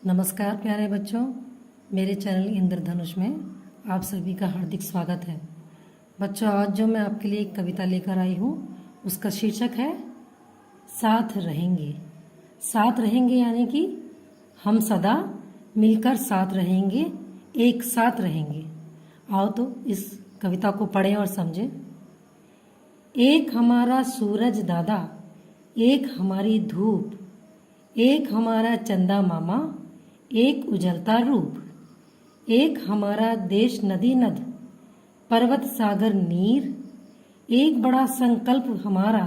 नमस्कार प्यारे बच्चों, मेरे चैनल इंद्रधनुष में आप सभी का हार्दिक स्वागत है। बच्चों, आज जो मैं आपके लिए एक कविता लेकर आई हूँ उसका शीर्षक है साथ रहेंगे। साथ रहेंगे यानी कि हम सदा मिलकर साथ रहेंगे, एक साथ रहेंगे। आओ तो इस कविता को पढ़ें और समझें। एक हमारा सूरज दादा, एक हमारी धूप, एक हमारा चंदा मामा, एक उजलता रूप, एक हमारा देश नदी नद, पर्वत सागर नीर, एक बड़ा संकल्प हमारा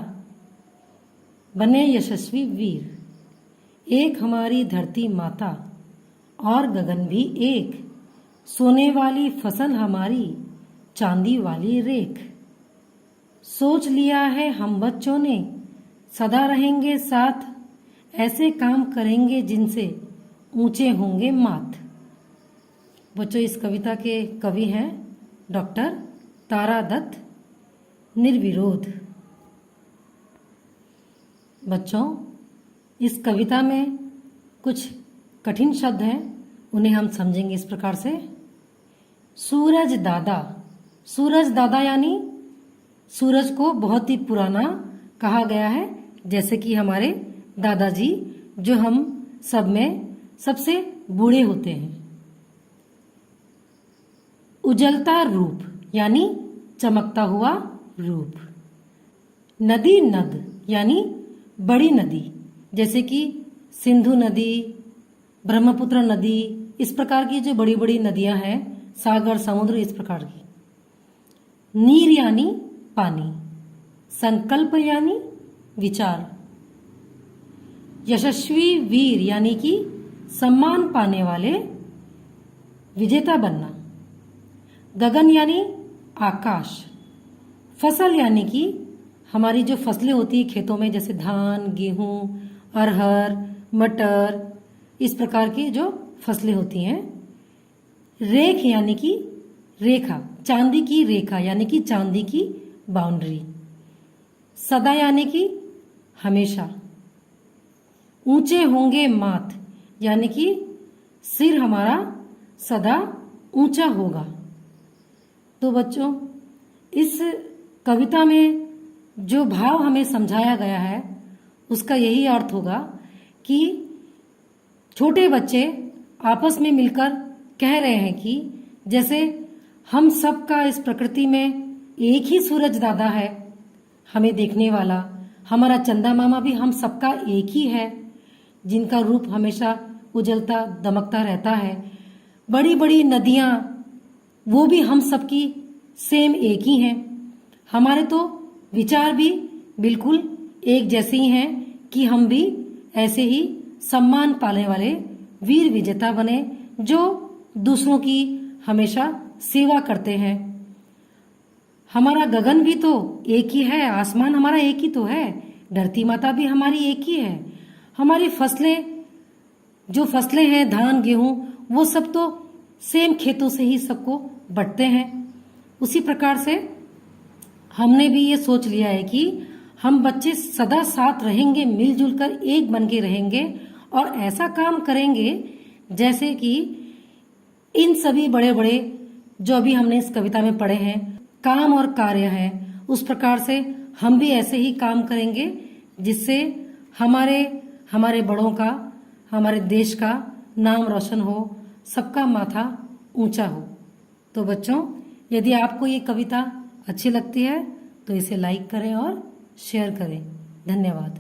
बने यशस्वी वीर। एक हमारी धरती माता और गगन भी एक, सोने वाली फसल हमारी, चांदी वाली रेख। सोच लिया है हम बच्चों ने, सदा रहेंगे साथ, ऐसे काम करेंगे जिनसे ऊंचे होंगे माथ। बच्चों, इस कविता के कवि हैं डॉक्टर तारादत्त निर्विरोध। बच्चों, इस कविता में कुछ कठिन शब्द हैं, उन्हें हम समझेंगे इस प्रकार से। सूरज दादा, सूरज दादा यानी सूरज को बहुत ही पुराना कहा गया है, जैसे कि हमारे दादाजी जो हम सब में सबसे बूढ़े होते हैं। उजलता रूप यानी चमकता हुआ रूप। नदी नद यानी बड़ी नदी, जैसे कि सिंधु नदी, ब्रह्मपुत्र नदी, इस प्रकार की जो बड़ी बड़ी नदियां हैं, सागर समुद्र, इस प्रकार की। नीर यानी पानी। संकल्प यानी विचार। यशस्वी वीर यानी कि सम्मान पाने वाले, विजेता बनना। गगन यानी आकाश। फसल यानी कि हमारी जो फसलें होती है खेतों में, जैसे धान, गेहूं, अरहर, मटर, इस प्रकार की जो फसलें होती हैं। रेख यानी कि रेखा, चांदी की रेखा यानी कि चांदी की बाउंड्री। सदा यानी कि हमेशा। ऊंचे होंगे माथ यानी कि सिर हमारा सदा ऊंचा होगा। तो बच्चों, इस कविता में जो भाव हमें समझाया गया है उसका यही अर्थ होगा कि छोटे बच्चे आपस में मिलकर कह रहे हैं कि जैसे हम सबका इस प्रकृति में एक ही सूरज दादा है हमें देखने वाला, हमारा चंदा मामा भी हम सबका एक ही है, जिनका रूप हमेशा उजलता दमकता रहता है। बड़ी बड़ी नदियां वो भी हम सबकी सेम एक ही हैं। हमारे तो विचार भी बिल्कुल एक जैसे ही हैं कि हम भी ऐसे ही सम्मान पाने वाले वीर विजेता बने, जो दूसरों की हमेशा सेवा करते हैं। हमारा गगन भी तो एक ही है, आसमान हमारा एक ही तो है, धरती माता भी हमारी एक ही है। हमारी फसलें, जो फसलें हैं धान गेहूं, वो सब तो सेम खेतों से ही सबको बटते हैं। उसी प्रकार से हमने भी ये सोच लिया है कि हम बच्चे सदा साथ रहेंगे, मिलजुल कर एक बन के रहेंगे और ऐसा काम करेंगे जैसे कि इन सभी बड़े बड़े जो अभी हमने इस कविता में पढ़े हैं काम और कार्य हैं, उस प्रकार से हम भी ऐसे ही काम करेंगे जिससे हमारे बड़ों का, हमारे देश का नाम रोशन हो, सबका माथा ऊंचा हो। तो बच्चों, यदि आपको ये कविता अच्छी लगती है तो इसे लाइक करें और शेयर करें। धन्यवाद।